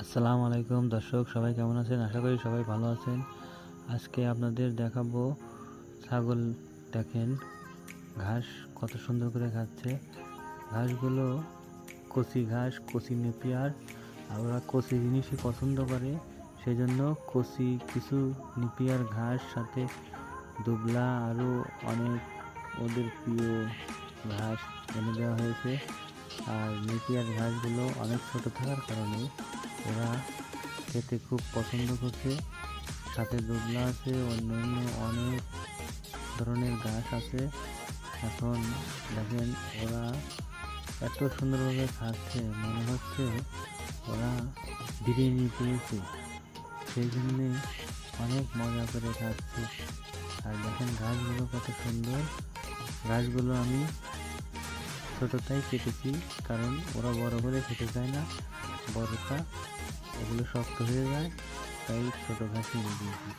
আসসালামু আলাইকুম দর্শক, সবাই কেমন আছেন? আশা করি সবাই ভালো আছেন। আজকে আপনাদের দেখাবো ছাগল। দেখেন ঘাস কত সুন্দর করে খাচ্ছে। ঘাসগুলো কচি ঘাস, কচি নেপিয়ার। আর ওরা কচি জিনিসই পছন্দ করে, সেই জন্য কচি কিছু নেপিয়ার ঘাস সাথে দুবলা আরও অনেক ওদের প্রিয় ঘাস এনে দেওয়া হয়েছে। আর নেপিয়ার ঘাসগুলো অনেক ছোট থাকার কারণে ওরা খেতে খুব পছন্দ করছে। সাথে দুবলা আছে, অন্যান্য অনেক ধরনের ঘাস আছে। এখন দেখেন ওরা এত সুন্দরভাবে খাচ্ছে, মনে হচ্ছে ওরা বিরিয়ানি পেয়েছে, সেই জন্যে অনেক মজা করে খাচ্ছে। আর দেখেন ঘাসগুলো কত সুন্দর। ঘাসগুলো আমি ছোটটাই কেটেছি, কারণ ওরা বড় করে খেতে চায় না। বড়টা ওগুলো শক্ত হয়ে যায়, তাই ছোট ঘাসই এনে দিয়েছি।